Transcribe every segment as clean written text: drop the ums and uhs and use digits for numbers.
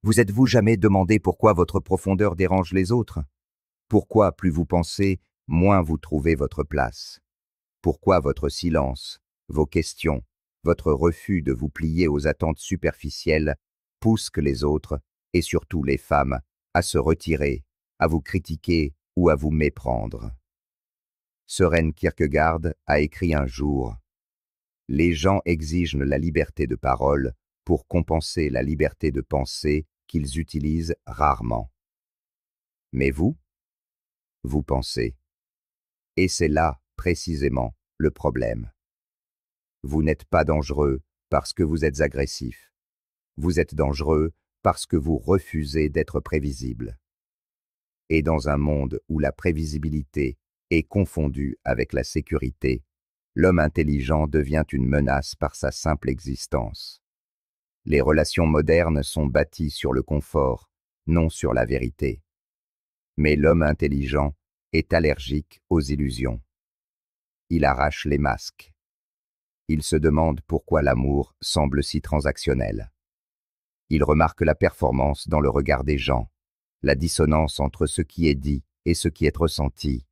Vous êtes-vous jamais demandé pourquoi votre profondeur dérange les autres? Pourquoi plus vous pensez, moins vous trouvez votre place? Pourquoi votre silence, vos questions, votre refus de vous plier aux attentes superficielles poussent que les autres, et surtout les femmes, à se retirer, à vous critiquer ou à vous méprendre? Søren Kierkegaard a écrit un jour: les gens exigent la liberté de parole pour compenser la liberté de penser qu'ils utilisent rarement. Mais vous pensez. Et c'est là, précisément, le problème. Vous n'êtes pas dangereux parce que vous êtes agressif. Vous êtes dangereux parce que vous refusez d'être prévisible. Et dans un monde où la prévisibilité est confondue avec la sécurité, l'homme intelligent devient une menace par sa simple existence. Les relations modernes sont bâties sur le confort, non sur la vérité. Mais l'homme intelligent est allergique aux illusions. Il arrache les masques. Il se demande pourquoi l'amour semble si transactionnel. Il remarque la performance dans le regard des gens, la dissonance entre ce qui est dit et ce qui est ressenti.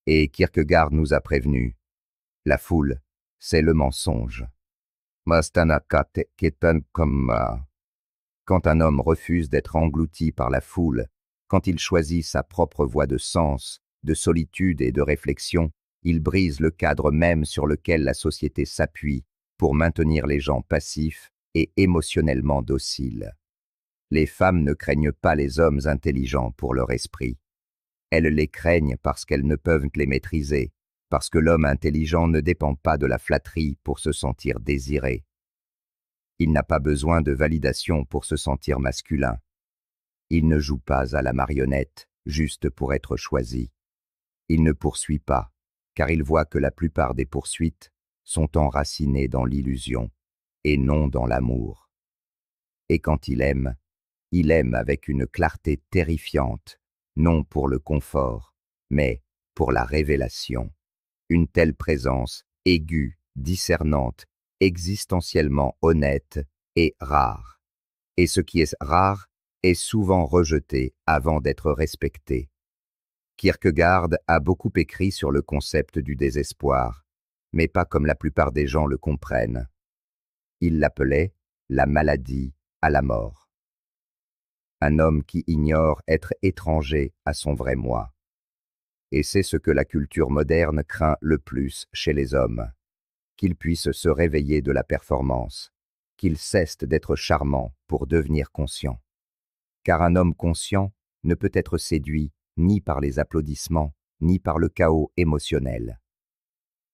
Et Kierkegaard nous a prévenus: la foule, c'est le mensonge. Quand un homme refuse d'être englouti par la foule, quand il choisit sa propre voie de sens, de solitude et de réflexion, il brise le cadre même sur lequel la société s'appuie pour maintenir les gens passifs et émotionnellement dociles. Les femmes ne craignent pas les hommes intelligents pour leur esprit. Elles les craignent parce qu'elles ne peuvent les maîtriser, parce que l'homme intelligent ne dépend pas de la flatterie pour se sentir désiré. Il n'a pas besoin de validation pour se sentir masculin. Il ne joue pas à la marionnette, juste pour être choisi. Il ne poursuit pas, car il voit que la plupart des poursuites sont enracinées dans l'illusion, et non dans l'amour. Et quand il aime avec une clarté terrifiante, non pour le confort, mais pour la révélation. Une telle présence, aiguë, discernante, existentiellement honnête et rare. Et ce qui est rare est souvent rejeté avant d'être respecté. Kierkegaard a beaucoup écrit sur le concept du désespoir, mais pas comme la plupart des gens le comprennent. Il l'appelait la maladie à la mort. Un homme qui ignore être étranger à son vrai moi. Et c'est ce que la culture moderne craint le plus chez les hommes, qu'ils puissent se réveiller de la performance, qu'ils cessent d'être charmants pour devenir conscients. Car un homme conscient ne peut être séduit ni par les applaudissements, ni par le chaos émotionnel.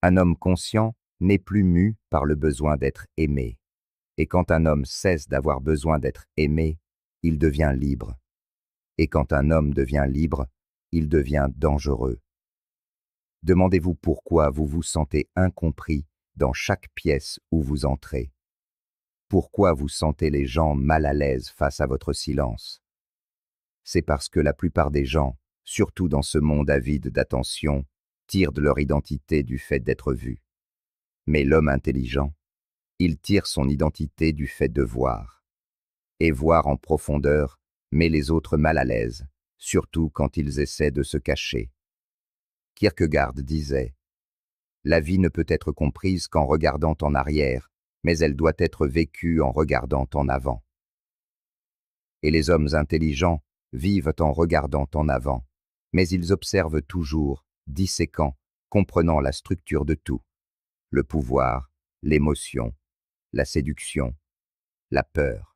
Un homme conscient n'est plus mu par le besoin d'être aimé. Et quand un homme cesse d'avoir besoin d'être aimé, il devient libre. Et quand un homme devient libre, il devient dangereux. Demandez-vous pourquoi vous vous sentez incompris dans chaque pièce où vous entrez. Pourquoi vous sentez les gens mal à l'aise face à votre silence? C'est parce que la plupart des gens, surtout dans ce monde avide d'attention, tirent de leur identité du fait d'être vus. Mais l'homme intelligent, il tire son identité du fait de voir. Et voir en profondeur met les autres mal à l'aise, surtout quand ils essaient de se cacher. Kierkegaard disait: la vie ne peut être comprise qu'en regardant en arrière, mais elle doit être vécue en regardant en avant. Et les hommes intelligents vivent en regardant en avant, mais ils observent toujours, disséquant, comprenant la structure de tout: le pouvoir, l'émotion, la séduction, la peur.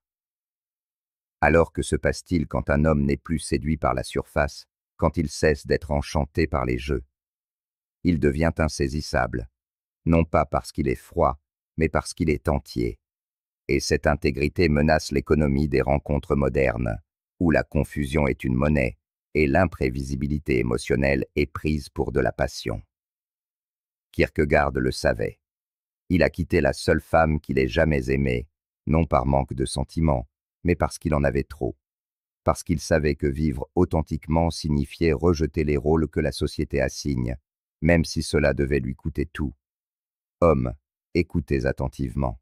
Alors que se passe-t-il quand un homme n'est plus séduit par la surface, quand il cesse d'être enchanté par les jeux? Il devient insaisissable, non pas parce qu'il est froid, mais parce qu'il est entier. Et cette intégrité menace l'économie des rencontres modernes, où la confusion est une monnaie et l'imprévisibilité émotionnelle est prise pour de la passion. Kierkegaard le savait. Il a quitté la seule femme qu'il ait jamais aimée, non par manque de sentiments, mais parce qu'il en avait trop. Parce qu'il savait que vivre authentiquement signifiait rejeter les rôles que la société assigne, même si cela devait lui coûter tout. Homme, écoutez attentivement.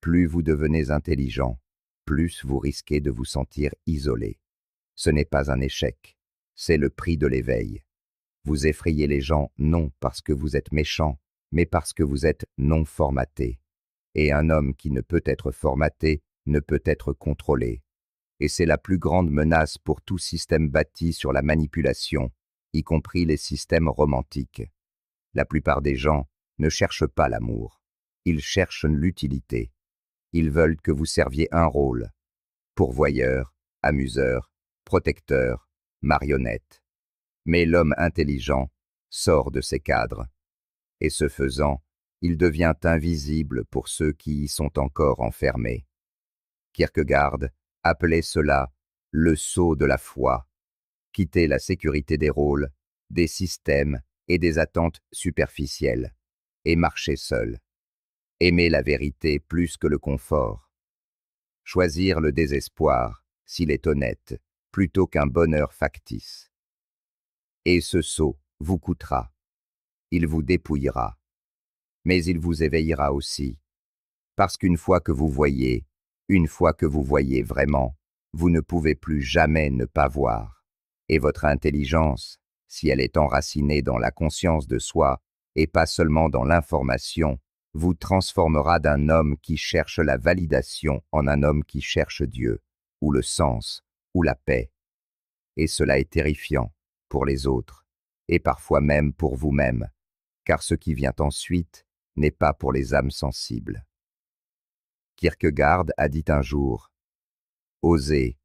Plus vous devenez intelligent, plus vous risquez de vous sentir isolé. Ce n'est pas un échec, c'est le prix de l'éveil. Vous effrayez les gens non parce que vous êtes méchant, mais parce que vous êtes non formaté. Et un homme qui ne peut être formaté ne peut être contrôlé. Et c'est la plus grande menace pour tout système bâti sur la manipulation, y compris les systèmes romantiques. La plupart des gens ne cherchent pas l'amour. Ils cherchent l'utilité. Ils veulent que vous serviez un rôle. Pourvoyeur, amuseur, protecteur, marionnette. Mais l'homme intelligent sort de ces cadres. Et ce faisant, il devient invisible pour ceux qui y sont encore enfermés. Kierkegaard appelait cela le saut de la foi. Quitter la sécurité des rôles, des systèmes et des attentes superficielles, et marcher seul. Aimer la vérité plus que le confort. Choisir le désespoir, s'il est honnête, plutôt qu'un bonheur factice. Et ce saut vous coûtera. Il vous dépouillera. Mais il vous éveillera aussi. Parce qu'une fois que vous voyez, une fois que vous voyez vraiment, vous ne pouvez plus jamais ne pas voir. Et votre intelligence, si elle est enracinée dans la conscience de soi, et pas seulement dans l'information, vous transformera d'un homme qui cherche la validation en un homme qui cherche Dieu, ou le sens, ou la paix. Et cela est terrifiant pour les autres, et parfois même pour vous-même, car ce qui vient ensuite n'est pas pour les âmes sensibles. Kierkegaard a dit un jour, « Oser,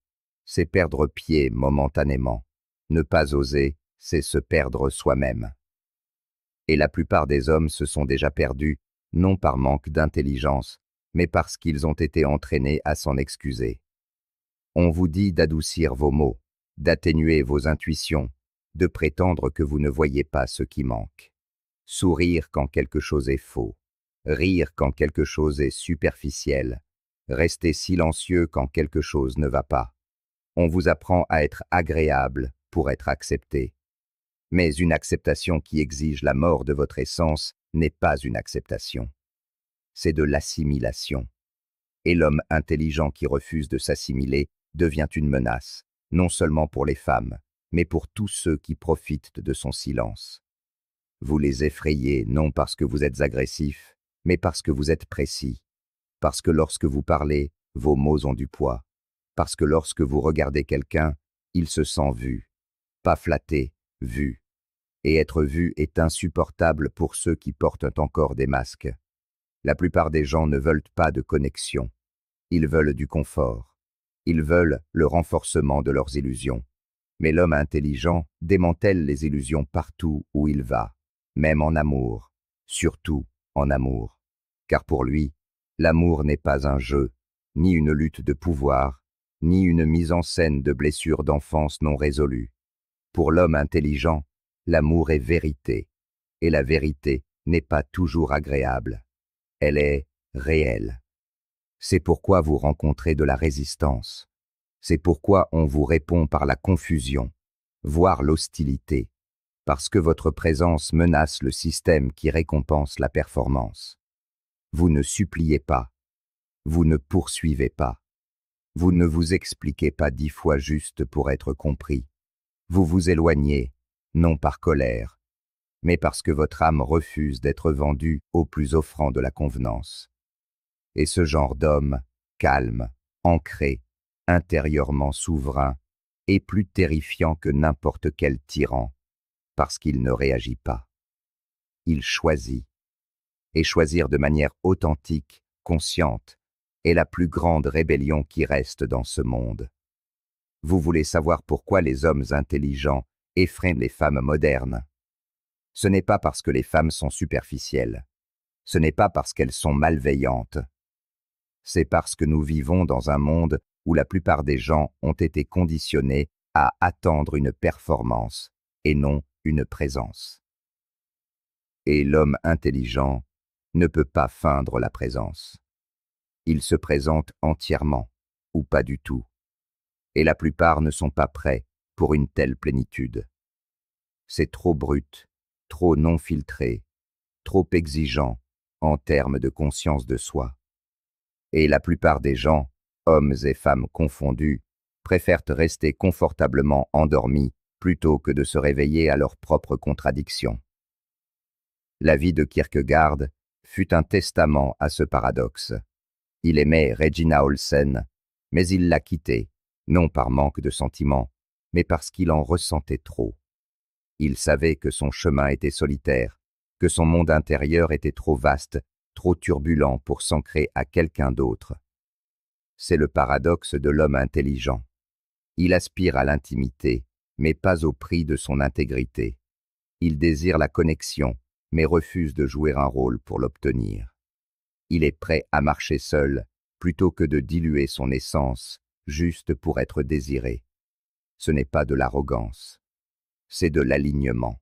c'est perdre pied momentanément. Ne pas oser, c'est se perdre soi-même. » Et la plupart des hommes se sont déjà perdus, non par manque d'intelligence, mais parce qu'ils ont été entraînés à s'en excuser. On vous dit d'adoucir vos mots, d'atténuer vos intuitions, de prétendre que vous ne voyez pas ce qui manque. Sourire quand quelque chose est faux, rire quand quelque chose est superficiel, rester silencieux quand quelque chose ne va pas. On vous apprend à être agréable pour être accepté. Mais une acceptation qui exige la mort de votre essence n'est pas une acceptation. C'est de l'assimilation. Et l'homme intelligent qui refuse de s'assimiler devient une menace, non seulement pour les femmes, mais pour tous ceux qui profitent de son silence. Vous les effrayez non parce que vous êtes agressif, mais parce que vous êtes précis. Parce que lorsque vous parlez, vos mots ont du poids. Parce que lorsque vous regardez quelqu'un, il se sent vu. Pas flatté, vu. Et être vu est insupportable pour ceux qui portent encore des masques. La plupart des gens ne veulent pas de connexion. Ils veulent du confort. Ils veulent le renforcement de leurs illusions. Mais l'homme intelligent démantèle les illusions partout où il va, même en amour, surtout en amour. Car pour lui, l'amour n'est pas un jeu, ni une lutte de pouvoir, ni une mise en scène de blessures d'enfance non résolues. Pour l'homme intelligent, l'amour est vérité, et la vérité n'est pas toujours agréable. Elle est réelle. C'est pourquoi vous rencontrez de la résistance. C'est pourquoi on vous répond par la confusion, voire l'hostilité, parce que votre présence menace le système qui récompense la performance. Vous ne suppliez pas, vous ne poursuivez pas, vous ne vous expliquez pas 10 fois juste pour être compris. Vous vous éloignez, non par colère, mais parce que votre âme refuse d'être vendue au plus offrant de la convenance. Et ce genre d'homme, calme, ancré, intérieurement souverain, est plus terrifiant que n'importe quel tyran, parce qu'il ne réagit pas. Il choisit. Et choisir de manière authentique, consciente, est la plus grande rébellion qui reste dans ce monde. Vous voulez savoir pourquoi les hommes intelligents effraient les femmes modernes? Ce n'est pas parce que les femmes sont superficielles. Ce n'est pas parce qu'elles sont malveillantes. C'est parce que nous vivons dans un monde où la plupart des gens ont été conditionnés à attendre une performance et non une présence. Et l'homme intelligent ne peut pas feindre la présence. Il se présente entièrement, ou pas du tout. Et la plupart ne sont pas prêts pour une telle plénitude. C'est trop brut, trop non filtré, trop exigeant en termes de conscience de soi. Et la plupart des gens hommes et femmes confondus, préfèrent rester confortablement endormis plutôt que de se réveiller à leurs propres contradictions. La vie de Kierkegaard fut un testament à ce paradoxe. Il aimait Regina Olsen, mais il l'a quittée, non par manque de sentiments, mais parce qu'il en ressentait trop. Il savait que son chemin était solitaire, que son monde intérieur était trop vaste, trop turbulent pour s'ancrer à quelqu'un d'autre. C'est le paradoxe de l'homme intelligent. Il aspire à l'intimité, mais pas au prix de son intégrité. Il désire la connexion, mais refuse de jouer un rôle pour l'obtenir. Il est prêt à marcher seul, plutôt que de diluer son essence, juste pour être désiré. Ce n'est pas de l'arrogance, c'est de l'alignement.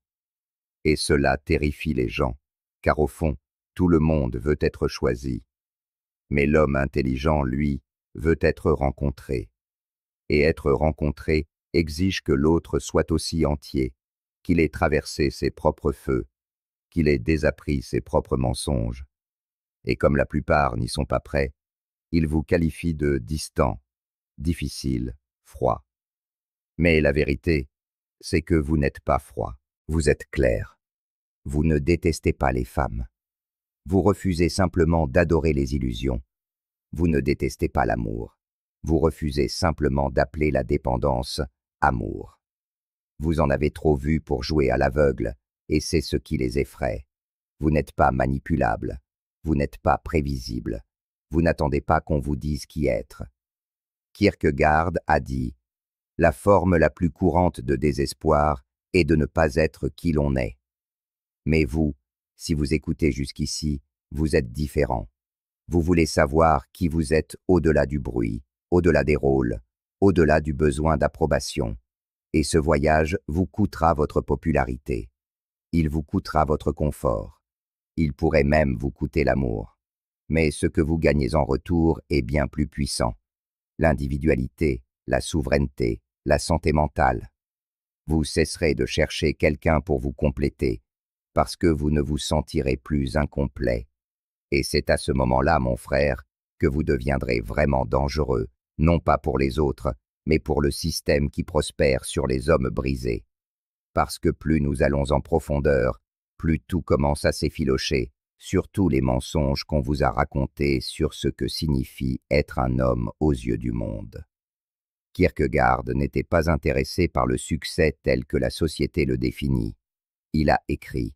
Et cela terrifie les gens, car au fond, tout le monde veut être choisi. Mais l'homme intelligent, lui, veut être rencontré. Et être rencontré exige que l'autre soit aussi entier, qu'il ait traversé ses propres feux, qu'il ait désappris ses propres mensonges. Et comme la plupart n'y sont pas prêts, il vous qualifie de distant, difficile, froid. Mais la vérité, c'est que vous n'êtes pas froid, vous êtes clair. Vous ne détestez pas les femmes. Vous refusez simplement d'adorer les illusions. Vous ne détestez pas l'amour. Vous refusez simplement d'appeler la dépendance amour. Vous en avez trop vu pour jouer à l'aveugle, et c'est ce qui les effraie. Vous n'êtes pas manipulable. Vous n'êtes pas prévisible. Vous n'attendez pas qu'on vous dise qui être. Kierkegaard a dit « La forme la plus courante de désespoir est de ne pas être qui l'on est. » Mais vous, si vous écoutez jusqu'ici, vous êtes différent. Vous voulez savoir qui vous êtes au-delà du bruit, au-delà des rôles, au-delà du besoin d'approbation. Et ce voyage vous coûtera votre popularité. Il vous coûtera votre confort. Il pourrait même vous coûter l'amour. Mais ce que vous gagnez en retour est bien plus puissant. L'individualité, la souveraineté, la santé mentale. Vous cesserez de chercher quelqu'un pour vous compléter, parce que vous ne vous sentirez plus incomplet. Et c'est à ce moment-là, mon frère, que vous deviendrez vraiment dangereux, non pas pour les autres, mais pour le système qui prospère sur les hommes brisés. Parce que plus nous allons en profondeur, plus tout commence à s'effilocher, surtout les mensonges qu'on vous a racontés sur ce que signifie être un homme aux yeux du monde. Kierkegaard n'était pas intéressé par le succès tel que la société le définit. Il a écrit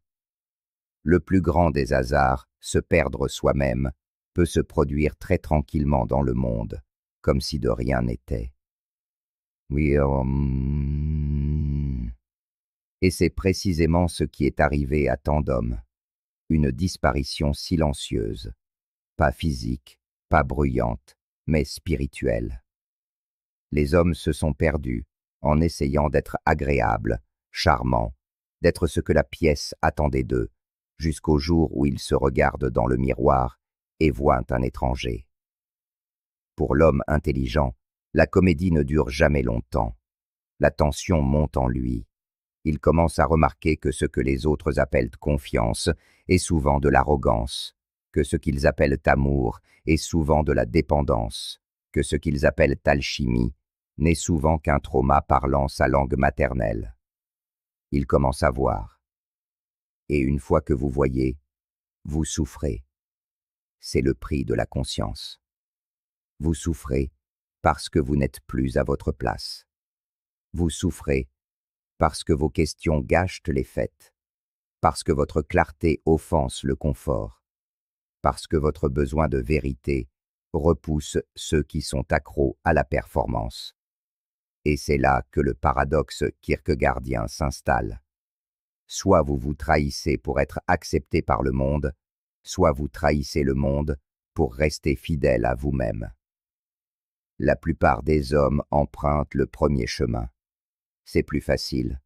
« Le plus grand des hasards, se perdre soi-même, peut se produire très tranquillement dans le monde, comme si de rien n'était. » Oui, et c'est précisément ce qui est arrivé à tant d'hommes. Une disparition silencieuse, pas physique, pas bruyante, mais spirituelle. Les hommes se sont perdus en essayant d'être agréables, charmants, d'être ce que la pièce attendait d'eux, jusqu'au jour où ils se regardent dans le miroir et voient un étranger. Pour l'homme intelligent, la comédie ne dure jamais longtemps. La tension monte en lui. Il commence à remarquer que ce que les autres appellent confiance est souvent de l'arrogance, que ce qu'ils appellent amour est souvent de la dépendance, que ce qu'ils appellent alchimie n'est souvent qu'un trauma parlant sa langue maternelle. Il commence à voir. Et une fois que vous voyez, vous souffrez. C'est le prix de la conscience. Vous souffrez parce que vous n'êtes plus à votre place. Vous souffrez parce que vos questions gâchent les fêtes, parce que votre clarté offense le confort, parce que votre besoin de vérité repousse ceux qui sont accros à la performance. Et c'est là que le paradoxe kierkegaardien s'installe. Soit vous vous trahissez pour être accepté par le monde, soit vous trahissez le monde pour rester fidèle à vous-même. La plupart des hommes empruntent le premier chemin. C'est plus facile.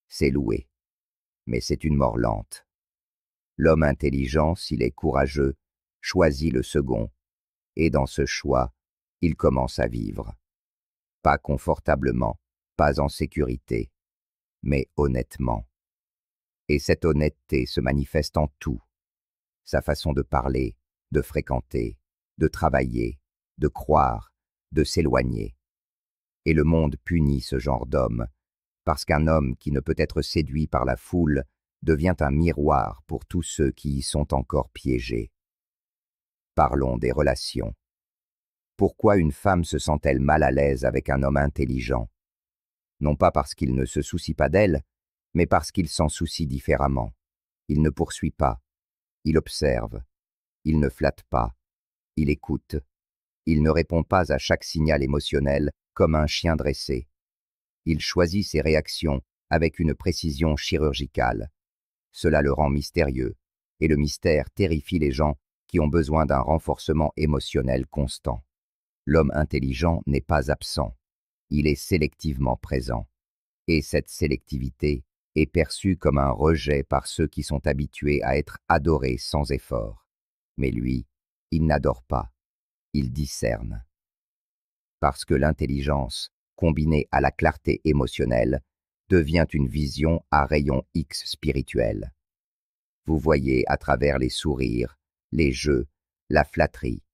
C'est loué. Mais c'est une mort lente. L'homme intelligent, s'il est courageux, choisit le second, et dans ce choix, il commence à vivre. Pas confortablement, pas en sécurité, mais honnêtement. Et cette honnêteté se manifeste en tout. Sa façon de parler, de fréquenter, de travailler, de croire, de s'éloigner. Et le monde punit ce genre d'homme, parce qu'un homme qui ne peut être séduit par la foule devient un miroir pour tous ceux qui y sont encore piégés. Parlons des relations. Pourquoi une femme se sent-elle mal à l'aise avec un homme intelligent? Non pas parce qu'il ne se soucie pas d'elle, mais parce qu'il s'en soucie différemment. Il ne poursuit pas, il observe, il ne flatte pas, il écoute, il ne répond pas à chaque signal émotionnel comme un chien dressé. Il choisit ses réactions avec une précision chirurgicale. Cela le rend mystérieux, et le mystère terrifie les gens qui ont besoin d'un renforcement émotionnel constant. L'homme intelligent n'est pas absent, il est sélectivement présent. Et cette sélectivité est perçue comme un rejet par ceux qui sont habitués à être adorés sans effort. Mais lui, il n'adore pas, il discerne. Parce que l'intelligence, combinée à la clarté émotionnelle, devient une vision à rayon X spirituel. Vous voyez à travers les sourires, les jeux, la flatterie.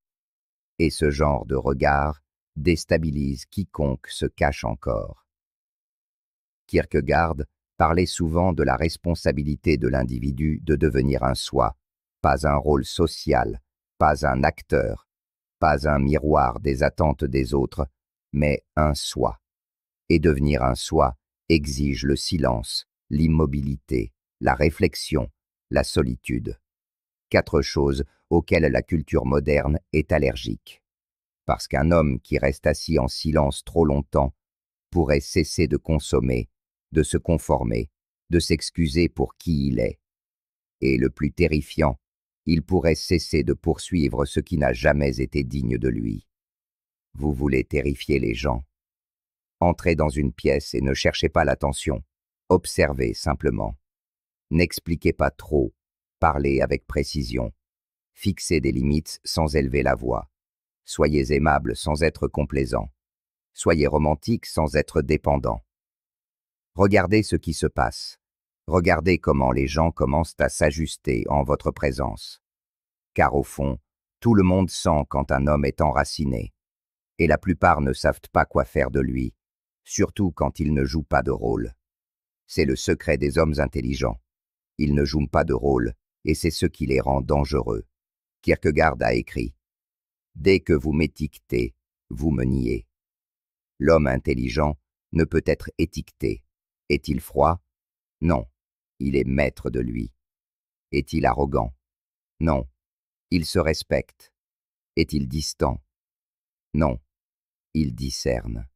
Et ce genre de regard déstabilise quiconque se cache encore. Kierkegaard parlait souvent de la responsabilité de l'individu de devenir un soi, pas un rôle social, pas un acteur, pas un miroir des attentes des autres, mais un soi. Et devenir un soi exige le silence, l'immobilité, la réflexion, la solitude. 4 choses auxquelles la culture moderne est allergique. Parce qu'un homme qui reste assis en silence trop longtemps pourrait cesser de consommer, de se conformer, de s'excuser pour qui il est. Et le plus terrifiant, il pourrait cesser de poursuivre ce qui n'a jamais été digne de lui. Vous voulez terrifier les gens. Entrez dans une pièce et ne cherchez pas l'attention. Observez simplement. N'expliquez pas trop, parlez avec précision. Fixez des limites sans élever la voix. Soyez aimable sans être complaisant. Soyez romantique sans être dépendant. Regardez ce qui se passe. Regardez comment les gens commencent à s'ajuster en votre présence. Car au fond, tout le monde sent quand un homme est enraciné. Et la plupart ne savent pas quoi faire de lui, surtout quand il ne joue pas de rôle. C'est le secret des hommes intelligents. Ils ne jouent pas de rôle, et c'est ce qui les rend dangereux. Kierkegaard a écrit « Dès que vous m'étiquetez, vous me niez ». L'homme intelligent ne peut être étiqueté. Est-il froid? Non, il est maître de lui. Est-il arrogant? Non, il se respecte. Est-il distant? Non, il discerne.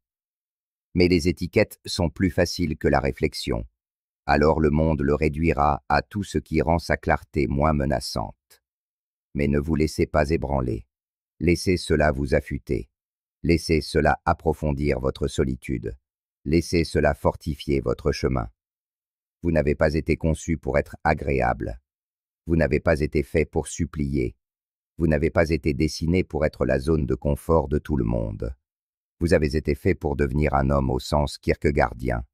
Mais les étiquettes sont plus faciles que la réflexion. Alors le monde le réduira à tout ce qui rend sa clarté moins menaçante. Mais ne vous laissez pas ébranler. Laissez cela vous affûter. Laissez cela approfondir votre solitude. Laissez cela fortifier votre chemin. Vous n'avez pas été conçu pour être agréable. Vous n'avez pas été fait pour supplier. Vous n'avez pas été dessiné pour être la zone de confort de tout le monde. Vous avez été fait pour devenir un homme au sens kierkegaardien,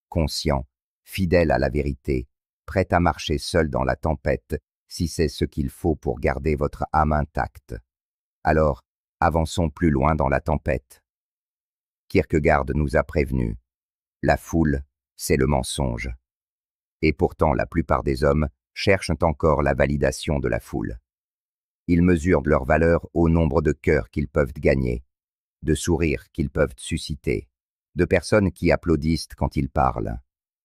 conscient, fidèle à la vérité, prêt à marcher seul dans la tempête si c'est ce qu'il faut pour garder votre âme intacte. Alors, avançons plus loin dans la tempête. Kierkegaard nous a prévenus. La foule, c'est le mensonge. Et pourtant, la plupart des hommes cherchent encore la validation de la foule. Ils mesurent leur valeur au nombre de cœurs qu'ils peuvent gagner, de sourires qu'ils peuvent susciter, de personnes qui applaudissent quand ils parlent.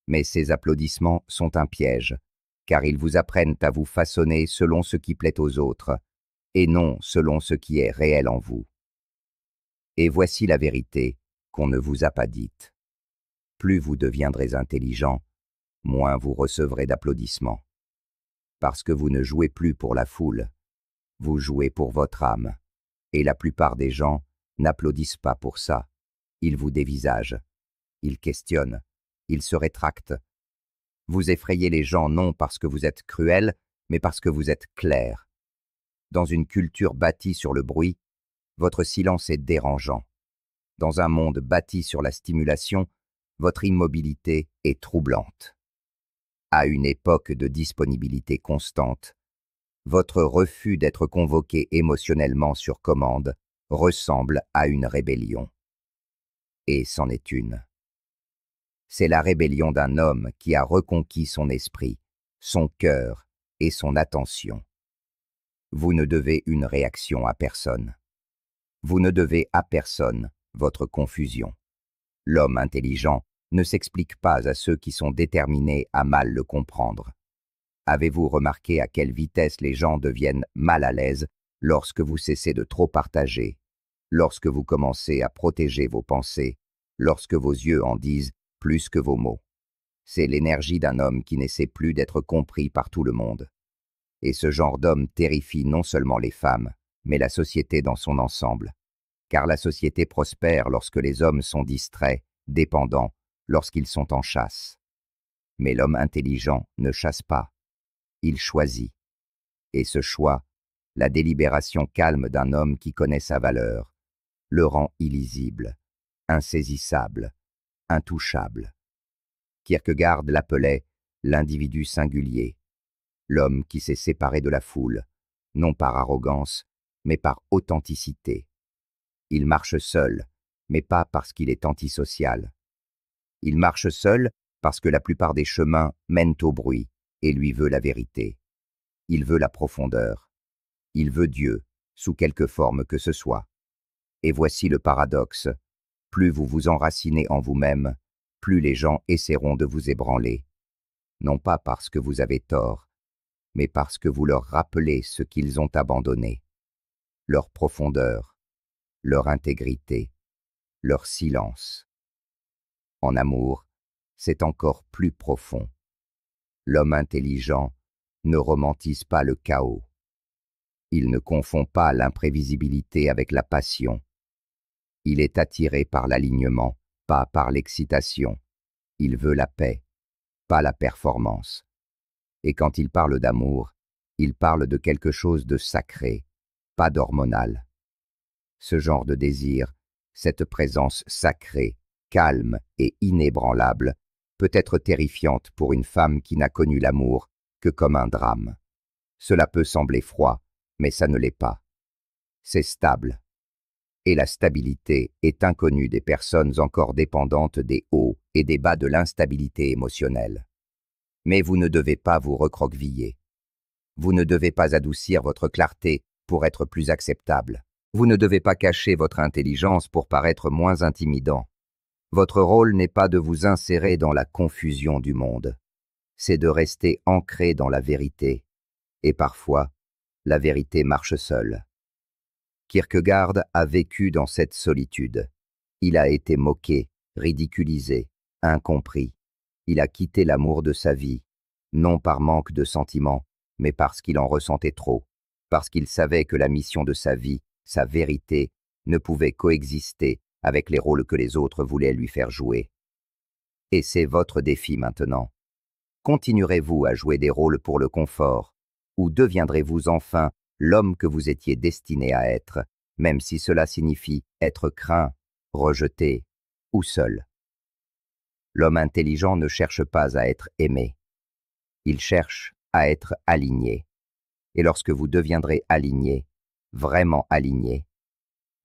Mais ces applaudissements sont un piège, car ils vous apprennent à vous façonner selon ce qui plaît aux autres, et non selon ce qui est réel en vous. Et voici la vérité qu'on ne vous a pas dite. Plus vous deviendrez intelligent, moins vous recevrez d'applaudissements. Parce que vous ne jouez plus pour la foule, vous jouez pour votre âme. Et la plupart des gens n'applaudissent pas pour ça. Ils vous dévisagent, ils questionnent, ils se rétractent. Vous effrayez les gens non parce que vous êtes cruel, mais parce que vous êtes clair. Dans une culture bâtie sur le bruit, votre silence est dérangeant. Dans un monde bâti sur la stimulation, votre immobilité est troublante. À une époque de disponibilité constante, votre refus d'être convoqué émotionnellement sur commande ressemble à une rébellion. Et c'en est une. C'est la rébellion d'un homme qui a reconquis son esprit, son cœur et son attention. Vous ne devez une réaction à personne. Vous ne devez à personne votre confusion. L'homme intelligent ne s'explique pas à ceux qui sont déterminés à mal le comprendre. Avez-vous remarqué à quelle vitesse les gens deviennent mal à l'aise lorsque vous cessez de trop partager, lorsque vous commencez à protéger vos pensées, lorsque vos yeux en disent plus que vos mots? C'est l'énergie d'un homme qui n'essaie plus d'être compris par tout le monde. Et ce genre d'homme terrifie non seulement les femmes, mais la société dans son ensemble. Car la société prospère lorsque les hommes sont distraits, dépendants, lorsqu'ils sont en chasse. Mais l'homme intelligent ne chasse pas, il choisit. Et ce choix, la délibération calme d'un homme qui connaît sa valeur, le rend illisible, insaisissable, intouchable. Kierkegaard l'appelait l'individu singulier, l'homme qui s'est séparé de la foule, non par arrogance, mais par authenticité. Il marche seul, mais pas parce qu'il est antisocial. Il marche seul parce que la plupart des chemins mènent au bruit et lui veut la vérité. Il veut la profondeur. Il veut Dieu, sous quelque forme que ce soit. Et voici le paradoxe. Plus vous vous enracinez en vous-même, plus les gens essaieront de vous ébranler. Non pas parce que vous avez tort, mais parce que vous leur rappelez ce qu'ils ont abandonné. Leur profondeur, leur intégrité, leur silence. En amour, c'est encore plus profond. L'homme intelligent ne romantise pas le chaos. Il ne confond pas l'imprévisibilité avec la passion. Il est attiré par l'alignement, pas par l'excitation. Il veut la paix, pas la performance. Et quand il parle d'amour, il parle de quelque chose de sacré, pas d'hormonal. Ce genre de désir, cette présence sacrée, calme et inébranlable, peut être terrifiante pour une femme qui n'a connu l'amour que comme un drame. Cela peut sembler froid, mais ça ne l'est pas. C'est stable. Et la stabilité est inconnue des personnes encore dépendantes des hauts et des bas de l'instabilité émotionnelle. Mais vous ne devez pas vous recroqueviller. Vous ne devez pas adoucir votre clarté pour être plus acceptable. Vous ne devez pas cacher votre intelligence pour paraître moins intimidant. Votre rôle n'est pas de vous insérer dans la confusion du monde. C'est de rester ancré dans la vérité. Et parfois, la vérité marche seule. Kierkegaard a vécu dans cette solitude. Il a été moqué, ridiculisé, incompris. Il a quitté l'amour de sa vie, non par manque de sentiments, mais parce qu'il en ressentait trop, parce qu'il savait que la mission de sa vie, sa vérité, ne pouvait coexister avec les rôles que les autres voulaient lui faire jouer. Et c'est votre défi maintenant. Continuerez-vous à jouer des rôles pour le confort, ou deviendrez-vous enfin l'homme que vous étiez destiné à être, même si cela signifie être craint, rejeté ou seul? L'homme intelligent ne cherche pas à être aimé. Il cherche à être aligné. Et lorsque vous deviendrez aligné, vraiment aligné,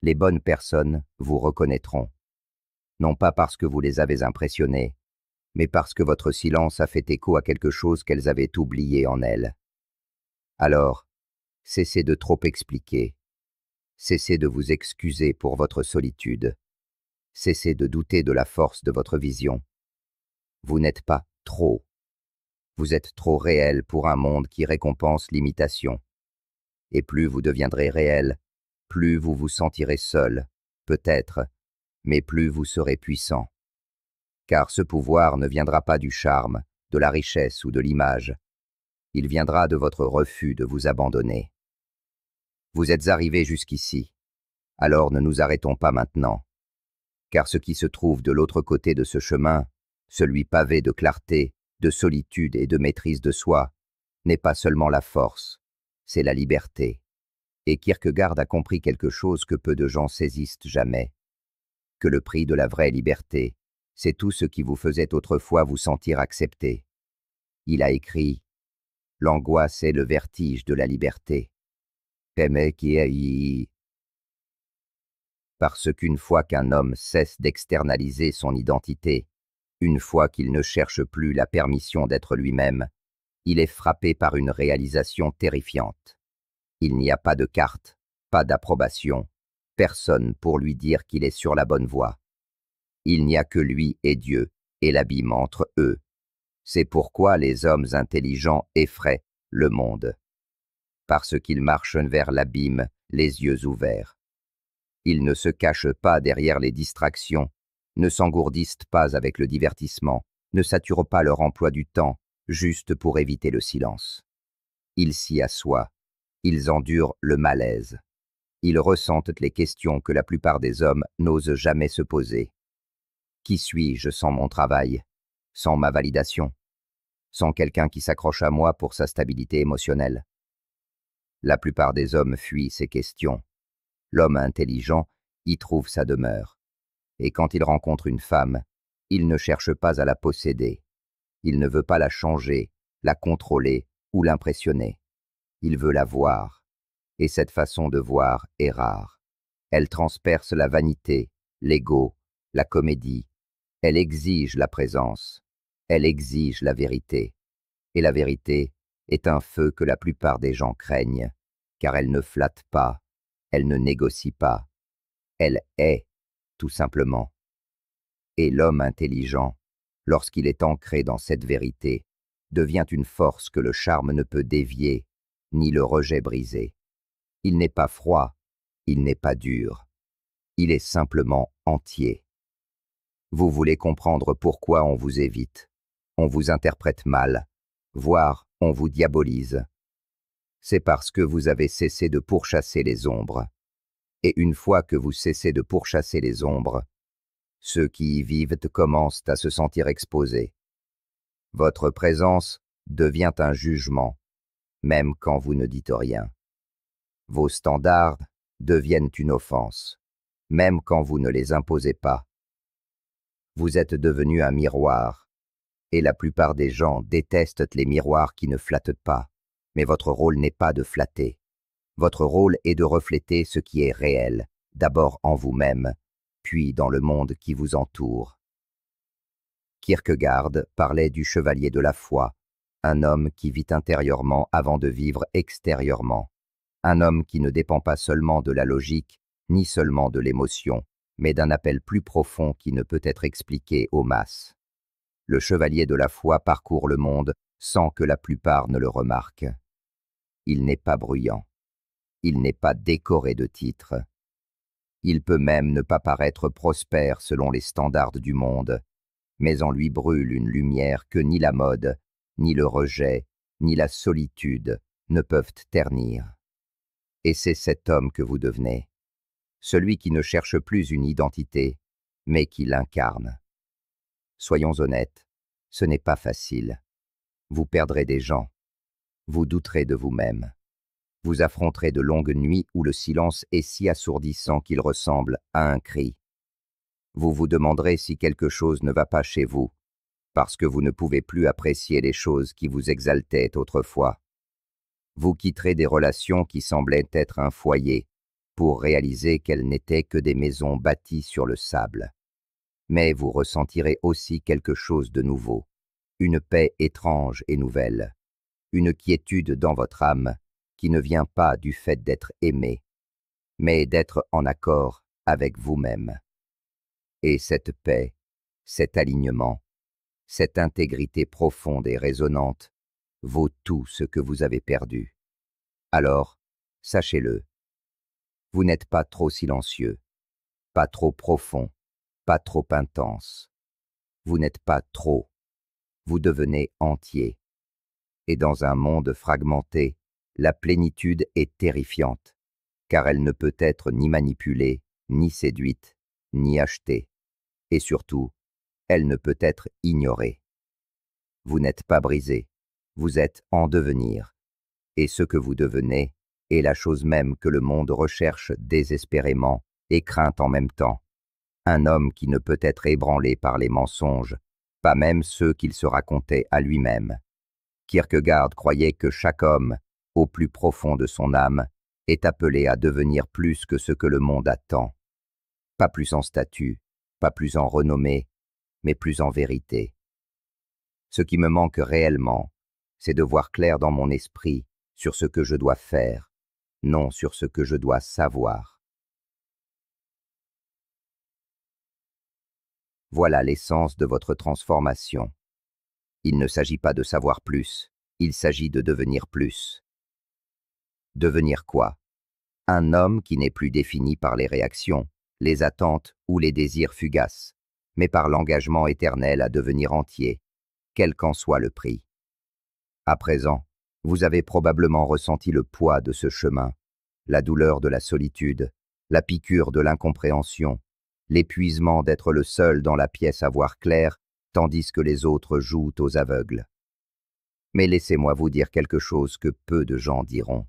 les bonnes personnes vous reconnaîtront. Non pas parce que vous les avez impressionnées, mais parce que votre silence a fait écho à quelque chose qu'elles avaient oublié en elles. Alors, cessez de trop expliquer. Cessez de vous excuser pour votre solitude. Cessez de douter de la force de votre vision. Vous n'êtes pas trop. Vous êtes trop réel pour un monde qui récompense l'imitation. Et plus vous deviendrez réel, plus vous vous sentirez seul, peut-être, mais plus vous serez puissant. Car ce pouvoir ne viendra pas du charme, de la richesse ou de l'image. Il viendra de votre refus de vous abandonner. Vous êtes arrivé jusqu'ici, alors ne nous arrêtons pas maintenant. Car ce qui se trouve de l'autre côté de ce chemin, celui pavé de clarté, de solitude et de maîtrise de soi, n'est pas seulement la force, c'est la liberté. Et Kierkegaard a compris quelque chose que peu de gens saisissent jamais, que le prix de la vraie liberté, c'est tout ce qui vous faisait autrefois vous sentir accepté. Il a écrit « L'angoisse est le vertige de la liberté. Peme qui est Parce qu'une fois qu'un homme cesse d'externaliser son identité, une fois qu'il ne cherche plus la permission d'être lui-même, il est frappé par une réalisation terrifiante. Il n'y a pas de carte, pas d'approbation, personne pour lui dire qu'il est sur la bonne voie. Il n'y a que lui et Dieu, et l'abîme entre eux. C'est pourquoi les hommes intelligents effraient le monde. Parce qu'ils marchent vers l'abîme, les yeux ouverts. Ils ne se cachent pas derrière les distractions, ne s'engourdissent pas avec le divertissement, ne saturent pas leur emploi du temps, juste pour éviter le silence. Ils s'y assoient, ils endurent le malaise. Ils ressentent les questions que la plupart des hommes n'osent jamais se poser. Qui suis-je sans mon travail, sans ma validation, sans quelqu'un qui s'accroche à moi pour sa stabilité émotionnelle? La plupart des hommes fuient ces questions. L'homme intelligent y trouve sa demeure. Et quand il rencontre une femme, il ne cherche pas à la posséder. Il ne veut pas la changer, la contrôler ou l'impressionner. Il veut la voir. Et cette façon de voir est rare. Elle transperce la vanité, l'ego, la comédie. Elle exige la présence. Elle exige la vérité. Et la vérité est un feu que la plupart des gens craignent, car elle ne flatte pas, elle ne négocie pas. Elle est, tout simplement. Et l'homme intelligent, lorsqu'il est ancré dans cette vérité, devient une force que le charme ne peut dévier, ni le rejet briser. Il n'est pas froid, il n'est pas dur. Il est simplement entier. Vous voulez comprendre pourquoi on vous évite, on vous interprète mal, voire on vous diabolise. C'est parce que vous avez cessé de pourchasser les ombres. Et une fois que vous cessez de pourchasser les ombres, ceux qui y vivent commencent à se sentir exposés. Votre présence devient un jugement, même quand vous ne dites rien. Vos standards deviennent une offense, même quand vous ne les imposez pas. Vous êtes devenu un miroir, et la plupart des gens détestent les miroirs qui ne flattent pas, mais votre rôle n'est pas de flatter. Votre rôle est de refléter ce qui est réel, d'abord en vous-même, puis dans le monde qui vous entoure. Kierkegaard parlait du chevalier de la foi, un homme qui vit intérieurement avant de vivre extérieurement, un homme qui ne dépend pas seulement de la logique, ni seulement de l'émotion, mais d'un appel plus profond qui ne peut être expliqué aux masses. Le chevalier de la foi parcourt le monde sans que la plupart ne le remarquent. Il n'est pas bruyant. Il n'est pas décoré de titres. Il peut même ne pas paraître prospère selon les standards du monde, mais en lui brûle une lumière que ni la mode, ni le rejet, ni la solitude ne peuvent ternir. Et c'est cet homme que vous devenez, celui qui ne cherche plus une identité, mais qui l'incarne. Soyons honnêtes, ce n'est pas facile. Vous perdrez des gens, vous douterez de vous-même. Vous affronterez de longues nuits où le silence est si assourdissant qu'il ressemble à un cri. Vous vous demanderez si quelque chose ne va pas chez vous, parce que vous ne pouvez plus apprécier les choses qui vous exaltaient autrefois. Vous quitterez des relations qui semblaient être un foyer, pour réaliser qu'elles n'étaient que des maisons bâties sur le sable. Mais vous ressentirez aussi quelque chose de nouveau, une paix étrange et nouvelle, une quiétude dans votre âme, qui ne vient pas du fait d'être aimé, mais d'être en accord avec vous-même. Et cette paix, cet alignement, cette intégrité profonde et résonante vaut tout ce que vous avez perdu. Alors, sachez-le, vous n'êtes pas trop silencieux, pas trop profond, pas trop intense. Vous n'êtes pas trop, vous devenez entier. Et dans un monde fragmenté, la plénitude est terrifiante, car elle ne peut être ni manipulée, ni séduite, ni achetée. Et surtout, elle ne peut être ignorée. Vous n'êtes pas brisé, vous êtes en devenir. Et ce que vous devenez est la chose même que le monde recherche désespérément et craint en même temps. Un homme qui ne peut être ébranlé par les mensonges, pas même ceux qu'il se racontait à lui-même. Kierkegaard croyait que chaque homme, au plus profond de son âme, est appelé à devenir plus que ce que le monde attend. Pas plus en statut, pas plus en renommée, mais plus en vérité. Ce qui me manque réellement, c'est de voir clair dans mon esprit sur ce que je dois faire, non sur ce que je dois savoir. Voilà l'essence de votre transformation. Il ne s'agit pas de savoir plus, il s'agit de devenir plus. Devenir quoi? Un homme qui n'est plus défini par les réactions, les attentes ou les désirs fugaces, mais par l'engagement éternel à devenir entier, quel qu'en soit le prix. À présent, vous avez probablement ressenti le poids de ce chemin, la douleur de la solitude, la piqûre de l'incompréhension, l'épuisement d'être le seul dans la pièce à voir clair, tandis que les autres jouent aux aveugles. Mais laissez-moi vous dire quelque chose que peu de gens diront.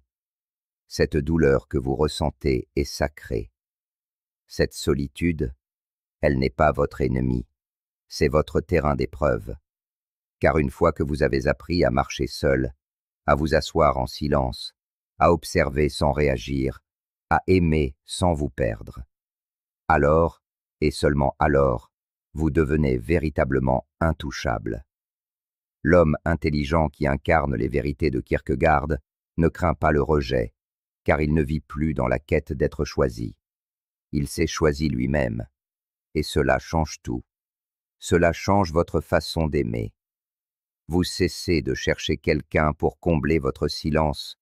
Cette douleur que vous ressentez est sacrée. Cette solitude, elle n'est pas votre ennemi, c'est votre terrain d'épreuve. Car une fois que vous avez appris à marcher seul, à vous asseoir en silence, à observer sans réagir, à aimer sans vous perdre, alors, et seulement alors, vous devenez véritablement intouchable. L'homme intelligent qui incarne les vérités de Kierkegaard ne craint pas le rejet, car il ne vit plus dans la quête d'être choisi. Il s'est choisi lui-même, et cela change tout. Cela change votre façon d'aimer. Vous cessez de chercher quelqu'un pour combler votre silence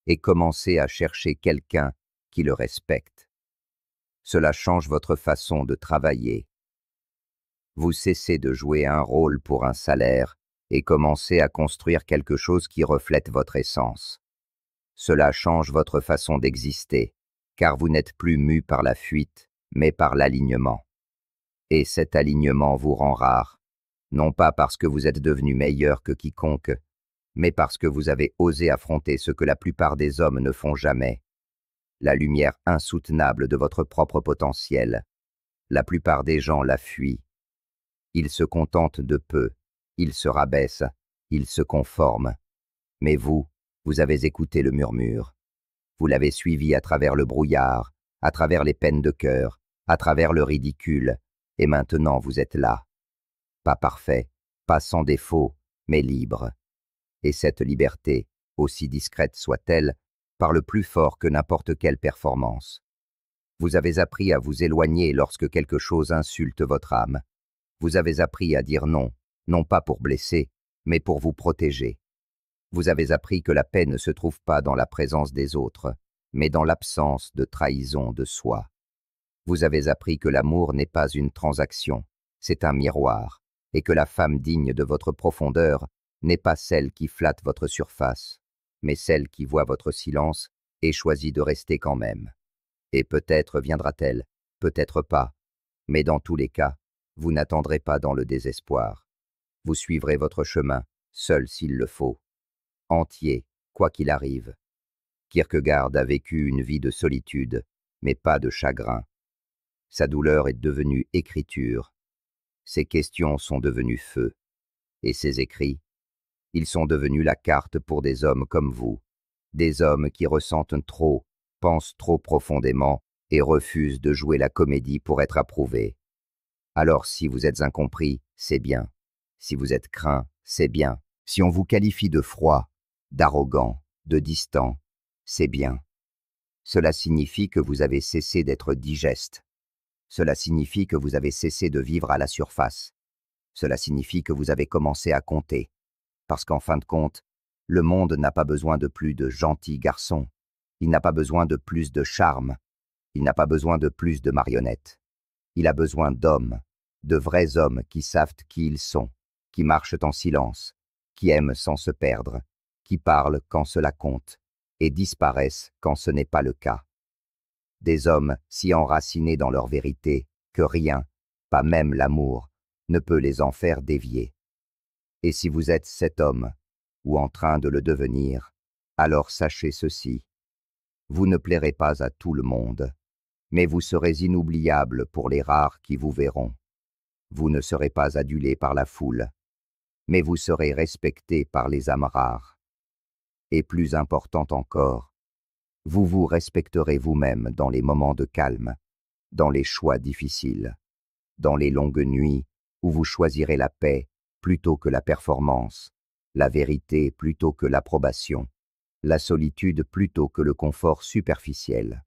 et commencez à chercher quelqu'un qui le respecte. Cela change votre façon de travailler. Vous cessez de jouer un rôle pour un salaire et commencez à construire quelque chose qui reflète votre essence. Cela change votre façon d'exister, car vous n'êtes plus mu par la fuite, mais par l'alignement. Et cet alignement vous rend rare, non pas parce que vous êtes devenu meilleur que quiconque, mais parce que vous avez osé affronter ce que la plupart des hommes ne font jamais, la lumière insoutenable de votre propre potentiel. La plupart des gens la fuient. Ils se contentent de peu, ils se rabaissent, ils se conforment. Mais vous avez écouté le murmure. Vous l'avez suivi à travers le brouillard, à travers les peines de cœur, à travers le ridicule, et maintenant vous êtes là. Pas parfait, pas sans défaut, mais libre. Et cette liberté, aussi discrète soit-elle, parle plus fort que n'importe quelle performance. Vous avez appris à vous éloigner lorsque quelque chose insulte votre âme. Vous avez appris à dire non, non pas pour blesser, mais pour vous protéger. Vous avez appris que la paix ne se trouve pas dans la présence des autres, mais dans l'absence de trahison de soi. Vous avez appris que l'amour n'est pas une transaction, c'est un miroir, et que la femme digne de votre profondeur n'est pas celle qui flatte votre surface, mais celle qui voit votre silence et choisit de rester quand même. Et peut-être viendra-t-elle, peut-être pas, mais dans tous les cas, vous n'attendrez pas dans le désespoir. Vous suivrez votre chemin, seul s'il le faut. Entier, quoi qu'il arrive. Kierkegaard a vécu une vie de solitude, mais pas de chagrin. Sa douleur est devenue écriture. Ses questions sont devenues feu. Et ses écrits, ils sont devenus la carte pour des hommes comme vous, des hommes qui ressentent trop, pensent trop profondément et refusent de jouer la comédie pour être approuvés. Alors si vous êtes incompris, c'est bien. Si vous êtes craint, c'est bien. Si on vous qualifie de froid, d'arrogant, de distant, c'est bien. Cela signifie que vous avez cessé d'être digeste. Cela signifie que vous avez cessé de vivre à la surface. Cela signifie que vous avez commencé à compter. Parce qu'en fin de compte, le monde n'a pas besoin de plus de gentils garçons. Il n'a pas besoin de plus de charme. Il n'a pas besoin de plus de marionnettes. Il a besoin d'hommes, de vrais hommes qui savent qui ils sont, qui marchent en silence, qui aiment sans se perdre, qui parlent quand cela compte, et disparaissent quand ce n'est pas le cas. Des hommes si enracinés dans leur vérité que rien, pas même l'amour, ne peut les en faire dévier. Et si vous êtes cet homme, ou en train de le devenir, alors sachez ceci. Vous ne plairez pas à tout le monde, mais vous serez inoubliable pour les rares qui vous verront. Vous ne serez pas adulé par la foule, mais vous serez respecté par les âmes rares. Et plus important encore, vous vous respecterez vous-même dans les moments de calme, dans les choix difficiles, dans les longues nuits où vous choisirez la paix plutôt que la performance, la vérité plutôt que l'approbation, la solitude plutôt que le confort superficiel.